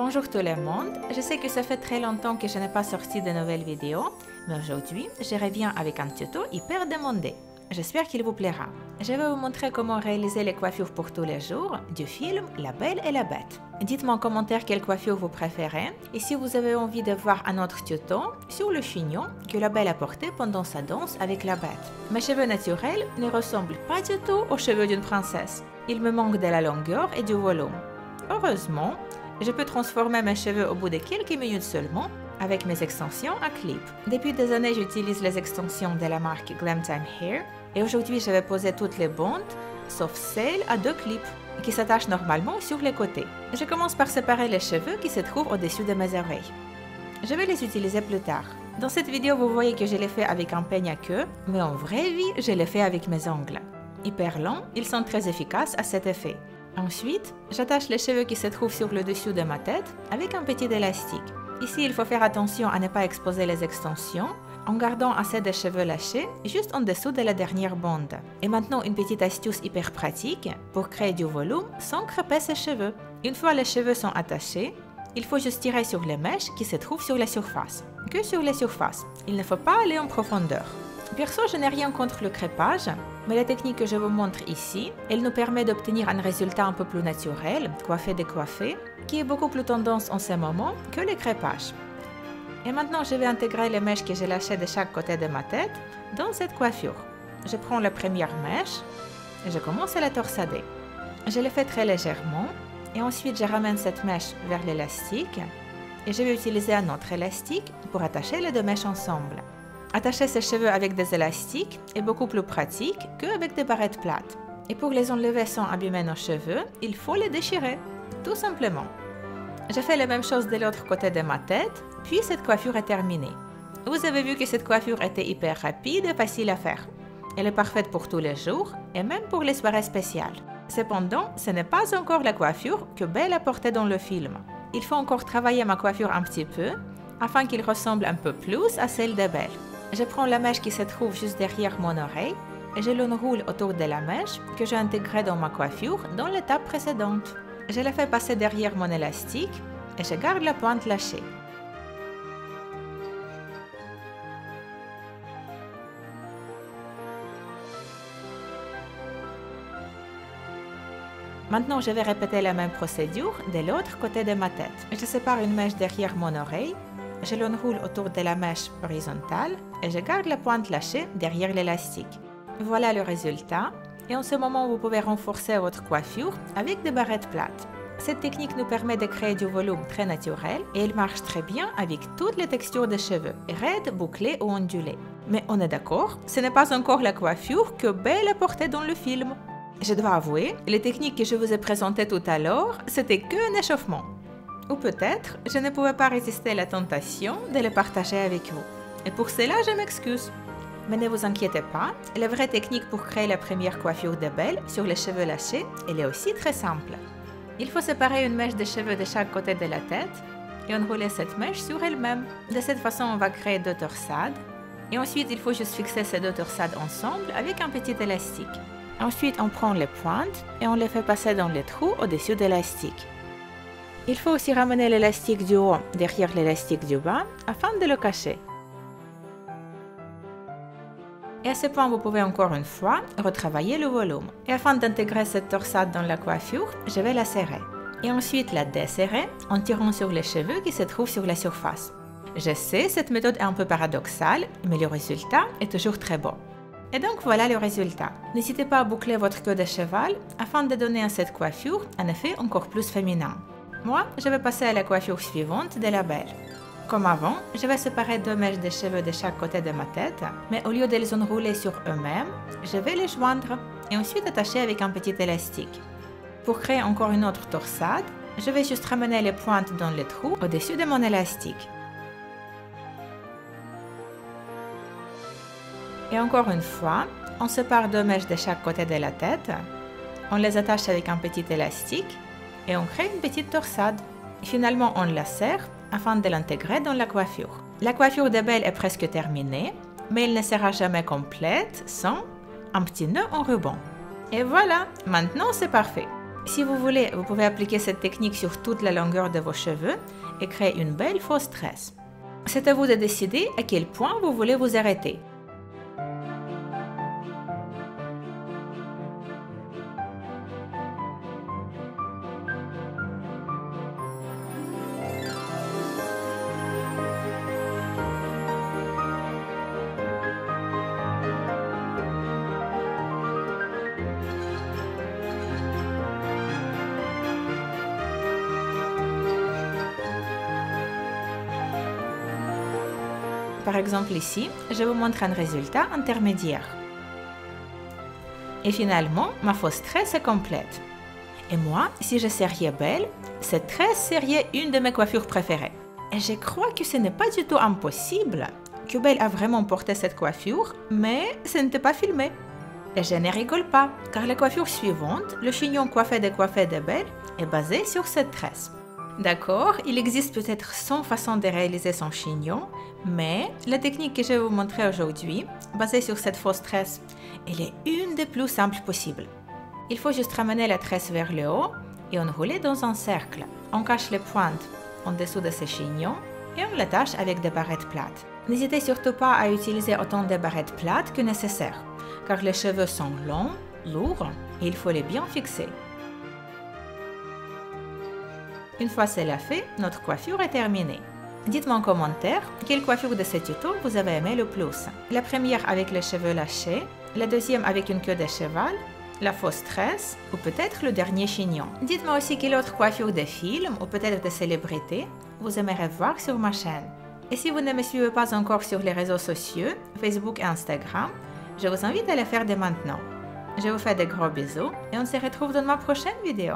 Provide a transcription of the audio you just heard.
Bonjour tout le monde, je sais que ça fait très longtemps que je n'ai pas sorti de nouvelles vidéos, mais aujourd'hui, je reviens avec un tuto hyper demandé. J'espère qu'il vous plaira. Je vais vous montrer comment réaliser les coiffures pour tous les jours du film La Belle et la Bête. Dites-moi en commentaire quelle coiffure vous préférez et si vous avez envie de voir un autre tuto sur le chignon que la Belle a porté pendant sa danse avec la Bête. Mes cheveux naturels ne ressemblent pas du tout aux cheveux d'une princesse. Il me manque de la longueur et du volume. Heureusement, je peux transformer mes cheveux au bout de quelques minutes seulement avec mes extensions à clip. Depuis des années, j'utilise les extensions de la marque Glamtime Hair et aujourd'hui, je vais poser toutes les bandes, sauf celles à 2 clips qui s'attachent normalement sur les côtés. Je commence par séparer les cheveux qui se trouvent au-dessus de mes oreilles. Je vais les utiliser plus tard. Dans cette vidéo, vous voyez que je l'ai fait avec un peigne à queue, mais en vraie vie, je l'ai fait avec mes ongles. Hyper longs, ils sont très efficaces à cet effet. Ensuite, j'attache les cheveux qui se trouvent sur le dessus de ma tête avec un petit élastique. Ici, il faut faire attention à ne pas exposer les extensions en gardant assez de cheveux lâchés juste en dessous de la dernière bande. Et maintenant, une petite astuce hyper pratique pour créer du volume sans crêper ses cheveux. Une fois les cheveux sont attachés, il faut juste tirer sur les mèches qui se trouvent sur la surface. Que sur les surfaces, il ne faut pas aller en profondeur. Perso, je n'ai rien contre le crêpage, mais la technique que je vous montre ici, elle nous permet d'obtenir un résultat un peu plus naturel, coiffé-décoiffé, qui est beaucoup plus tendance en ce moment que le crêpage. Et maintenant, je vais intégrer les mèches que j'ai lâchées de chaque côté de ma tête dans cette coiffure. Je prends la première mèche et je commence à la torsader. Je le fais très légèrement et ensuite je ramène cette mèche vers l'élastique et je vais utiliser un autre élastique pour attacher les 2 mèches ensemble. Attacher ses cheveux avec des élastiques est beaucoup plus pratique qu'avec des barrettes plates. Et pour les enlever sans abîmer nos cheveux, il faut les déchirer, tout simplement. Je fais la même chose de l'autre côté de ma tête, puis cette coiffure est terminée. Vous avez vu que cette coiffure était hyper rapide et facile à faire. Elle est parfaite pour tous les jours et même pour les soirées spéciales. Cependant, ce n'est pas encore la coiffure que Belle a portée dans le film. Il faut encore travailler ma coiffure un petit peu afin qu'il ressemble un peu plus à celle de Belle. Je prends la mèche qui se trouve juste derrière mon oreille et je l'enroule autour de la mèche que j'ai intégrée dans ma coiffure dans l'étape précédente. Je la fais passer derrière mon élastique et je garde la pointe lâchée. Maintenant, je vais répéter la même procédure de l'autre côté de ma tête. Je sépare une mèche derrière mon oreille. Je l'enroule autour de la mèche horizontale et je garde la pointe lâchée derrière l'élastique. Voilà le résultat et en ce moment vous pouvez renforcer votre coiffure avec des barrettes plates. Cette technique nous permet de créer du volume très naturel et elle marche très bien avec toutes les textures de cheveux, raides, bouclés ou ondulés. Mais on est d'accord, ce n'est pas encore la coiffure que Belle a portée dans le film. Je dois avouer, les techniques que je vous ai présentées tout à l'heure, c'était qu'un échauffement. Ou peut-être, je ne pouvais pas résister à la tentation de les partager avec vous. Et pour cela, je m'excuse. Mais ne vous inquiétez pas, la vraie technique pour créer la première coiffure de Belle sur les cheveux lâchés, elle est aussi très simple. Il faut séparer une mèche de cheveux de chaque côté de la tête et enrouler cette mèche sur elle-même. De cette façon, on va créer 2 torsades. Et ensuite, il faut juste fixer ces 2 torsades ensemble avec un petit élastique. Ensuite, on prend les pointes et on les fait passer dans les trous au-dessus de l'élastique. Il faut aussi ramener l'élastique du haut derrière l'élastique du bas afin de le cacher. Et à ce point, vous pouvez encore une fois retravailler le volume. Et afin d'intégrer cette torsade dans la coiffure, je vais la serrer. Et ensuite la desserrer en tirant sur les cheveux qui se trouvent sur la surface. Je sais, cette méthode est un peu paradoxale, mais le résultat est toujours très beau. Et donc voilà le résultat. N'hésitez pas à boucler votre queue de cheval afin de donner à cette coiffure un effet encore plus féminin. Moi, je vais passer à la coiffure suivante de la Belle. Comme avant, je vais séparer 2 mèches de cheveux de chaque côté de ma tête, mais au lieu de les enrouler sur eux-mêmes, je vais les joindre et ensuite attacher avec un petit élastique. Pour créer encore une autre torsade, je vais juste ramener les pointes dans les trous au-dessus de mon élastique. Et encore une fois, on sépare 2 mèches de chaque côté de la tête, on les attache avec un petit élastique et on crée une petite torsade. Et finalement, on la serre afin de l'intégrer dans la coiffure. La coiffure de Belle est presque terminée, mais elle ne sera jamais complète sans un petit nœud en ruban. Et voilà, maintenant c'est parfait. Si vous voulez, vous pouvez appliquer cette technique sur toute la longueur de vos cheveux et créer une belle fausse tresse. C'est à vous de décider à quel point vous voulez vous arrêter. Par exemple ici, je vous montre un résultat intermédiaire. Et finalement, ma fausse tresse est complète. Et moi, si je serais belle, cette tresse serait une de mes coiffures préférées. Et je crois que ce n'est pas du tout impossible, que Belle a vraiment porté cette coiffure, mais ce n'était pas filmé. Et je ne rigole pas, car la coiffure suivante, le chignon coiffé de Belle, est basé sur cette tresse. D'accord, il existe peut-être 100 façons de réaliser son chignon, mais la technique que je vais vous montrer aujourd'hui, basée sur cette fausse tresse, elle est une des plus simples possibles. Il faut juste ramener la tresse vers le haut et enrouler dans un cercle. On cache les pointes en dessous de ce chignon et on l'attache avec des barrettes plates. N'hésitez surtout pas à utiliser autant de barrettes plates que nécessaire, car les cheveux sont longs, lourds et il faut les bien fixer. Une fois cela fait, notre coiffure est terminée. Dites-moi en commentaire quelle coiffure de ce tuto vous avez aimé le plus. La première avec les cheveux lâchés, la deuxième avec une queue de cheval, la fausse tresse ou peut-être le dernier chignon. Dites-moi aussi quelle autre coiffure de film ou peut-être de célébrité vous aimeriez voir sur ma chaîne. Et si vous ne me suivez pas encore sur les réseaux sociaux, Facebook et Instagram, je vous invite à le faire dès maintenant. Je vous fais de gros bisous et on se retrouve dans ma prochaine vidéo.